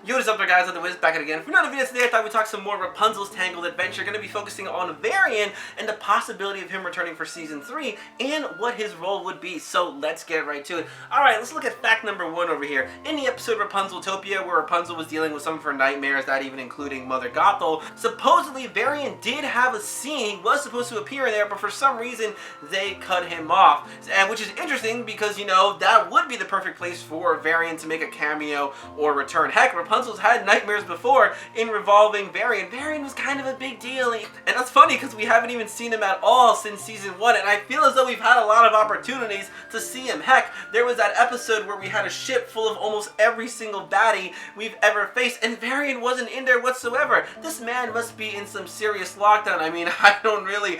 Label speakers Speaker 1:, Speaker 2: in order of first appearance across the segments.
Speaker 1: Yo, what's up there, guys? I'm the Wiz back at again for another video. Today I thought we'd talk some more Rapunzel's Tangled adventure. Going to be focusing on Varian and the possibility of him returning for season 3 and what his role would be. So let's get right to it. Alright, let's look at fact number 1 over here. In the episode Rapunzeltopia, where Rapunzel was dealing with some of her nightmares, that even including Mother Gothel, supposedly Varian did have a scene. He was supposed to appear in there, but for some reason they cut him off. And which is interesting because, you know, that would be the perfect place for Varian to make a cameo or return. Heck, Rapunzel's had nightmares before involving Varian. Varian was kind of a big deal. And that's funny because we haven't even seen him at all since season 1. And I feel as though we've had a lot of opportunities to see him. Heck, there was that episode where we had a ship full of almost every single baddie we've ever faced. And Varian wasn't in there whatsoever. This man must be in some serious lockdown. I mean, I don't really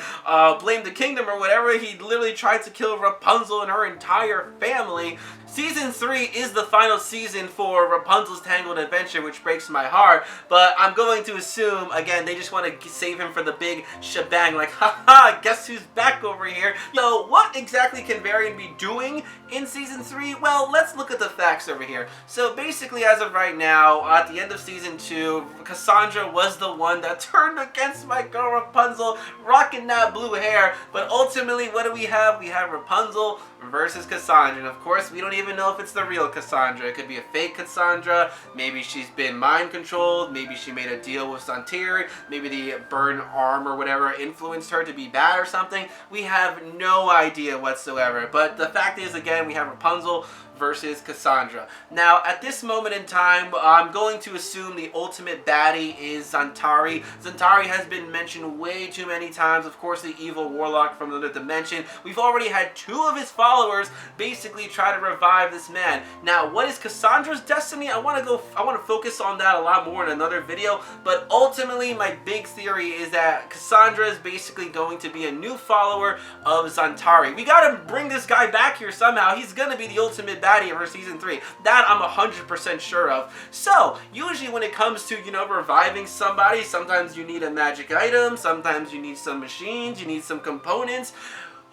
Speaker 1: blame the kingdom or whatever. He literally tried to kill Rapunzel and her entire family. Season 3 is the final season for Rapunzel's Tangled adventure, which breaks my heart, but I'm going to assume, again, they just want to save him for the big shebang, like, haha, guess who's back over here? Yo, what exactly can Varian be doing in Season 3? Well, let's look at the facts over here. So basically, as of right now, at the end of Season 2, Cassandra was the one that turned against my girl Rapunzel, rocking that blue hair, but ultimately, what do we have? We have Rapunzel versus Cassandra, and of course, we don't even know if it's the real Cassandra. It could be a fake Cassandra. Maybe she's been mind controlled. Maybe she made a deal with Santir. Maybe the burned arm or whatever influenced her to be bad or something. We have no idea whatsoever. But the fact is, again, we have Rapunzel versus Cassandra. Now, at this moment in time, I'm going to assume the ultimate baddie is Zantari. Zantari has been mentioned way too many times. Of course, the evil warlock from another dimension. We've already had 2 of his followers basically try to revive this man. Now, what is Cassandra's destiny? I want to focus on that a lot more in another video, but ultimately, my big theory is that Cassandra is basically going to be a new follower of Zantari. We gotta bring this guy back here somehow. He's gonna be the ultimate baddie of her season 3. That I'm 100% sure of. So, usually when it comes to, you know, reviving somebody, sometimes you need a magic item, sometimes you need some machines, you need some components.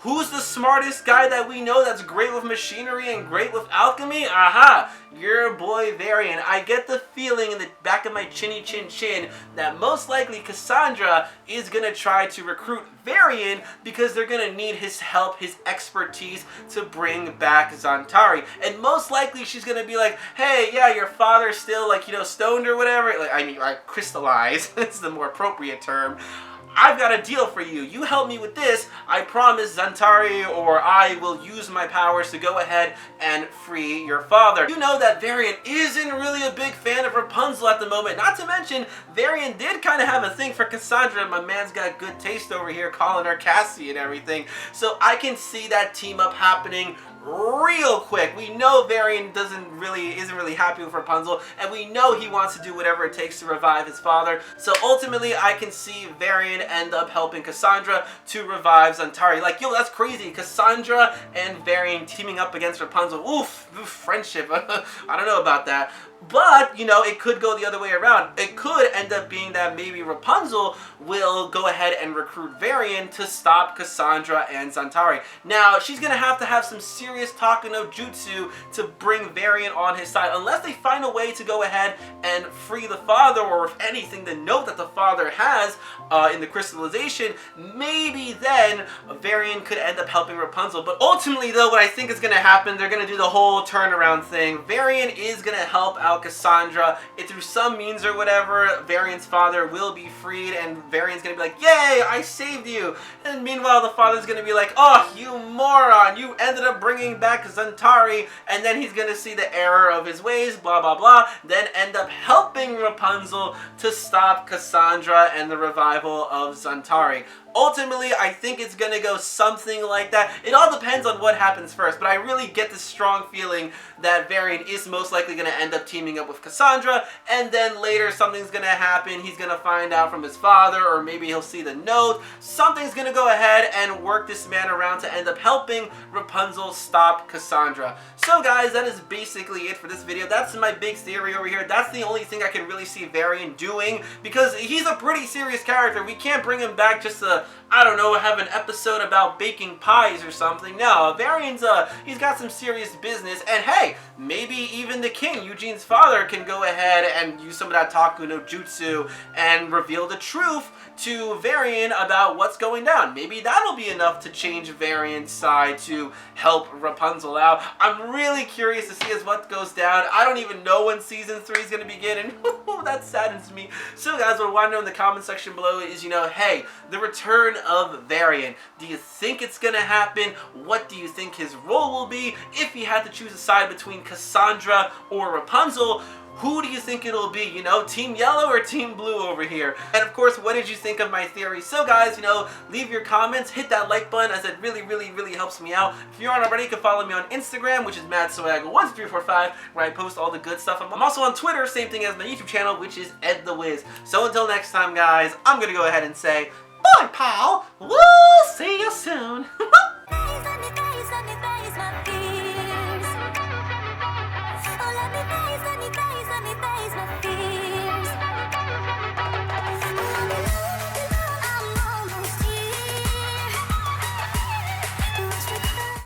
Speaker 1: Who's the smartest guy that we know that's great with machinery and great with alchemy? Aha! Your boy Varian. I get the feeling in the back of my chinny chin chin that most likely Cassandra is going to try to recruit Varian because they're going to need his help, his expertise to bring back Zantari. And most likely she's going to be like, hey, yeah, your father's still, like, you know, stoned or whatever. Like, I mean, like, crystallized. It's the more appropriate term. I've got a deal for you. You help me with this, I promise Zantari or I will use my powers to go ahead and free your father. You know that Varian isn't really a big fan of Rapunzel at the moment. Not to mention, Varian did kind of have a thing for Cassandra. My man's got good taste over here calling her Cassie and everything. So I can see that team up happening real quick. We know Varian isn't really happy with Rapunzel, and we know he wants to do whatever it takes to revive his father. So ultimately, I can see Varian end up helping Cassandra to revive Zantari. Like, yo, that's crazy. Cassandra and Varian teaming up against Rapunzel. Oof, friendship. I don't know about that. But, you know, it could go the other way around. It could end up being that maybe Rapunzel will go ahead and recruit Varian to stop Cassandra and Zantari. Now, she's going to have some serious Taka no Jutsu to bring Varian on his side. Unless they find a way to go ahead and free the father, or if anything, the note that the father has in the crystallization, maybe then Varian could end up helping Rapunzel. But ultimately, though, what I think is going to happen, they're going to do the whole turnaround thing. Varian is going to help out Cassandra. Through some means or whatever, Varian's father will be freed, and Varian's gonna be like, yay, I saved you. And meanwhile, the father's gonna be like, oh, you moron, you ended up bringing back Zantari. And then he's gonna see the error of his ways, blah, blah, blah, then end up helping Rapunzel to stop Cassandra and the revival of Zantari. Ultimately, I think it's going to go something like that. It all depends on what happens first, but I really get this strong feeling that Varian is most likely going to end up teaming up with Cassandra, and then later something's going to happen. He's going to find out from his father, or maybe he'll see the note. Something's going to go ahead and work this man around to end up helping Rapunzel stop Cassandra. So guys, that is basically it for this video. That's my big theory over here. That's the only thing I can really see Varian doing, because he's a pretty serious character. We can't bring him back just to I don't know, have an episode about baking pies or something. No, Varian's, he's got some serious business, and hey, maybe even the king, Eugene's father, can go ahead and use some of that Taku no Jutsu and reveal the truth to Varian about what's going down. Maybe that'll be enough to change Varian's side to help Rapunzel out. I'm really curious to see as what goes down. I don't even know when season 3 is going to begin, and that saddens me. So guys, what I want to know in the comment section below is, you know, hey, the return of Varian. Do you think it's going to happen? What do you think his role will be? If he had to choose a side between Cassandra or Rapunzel, who do you think it'll be? You know, Team Yellow or Team Blue over here? And of course, what did you think of my theory? So guys, you know, leave your comments, hit that like button, as it really, really, really helps me out. If you aren't already, you can follow me on Instagram, which is MadSwag1345, where I post all the good stuff. I'm also on Twitter, same thing as my YouTube channel, which is Ed the Wiz. So until next time, guys, I'm gonna go ahead and say, bye, pal. We'll see you soon.
Speaker 2: Let me face my fears.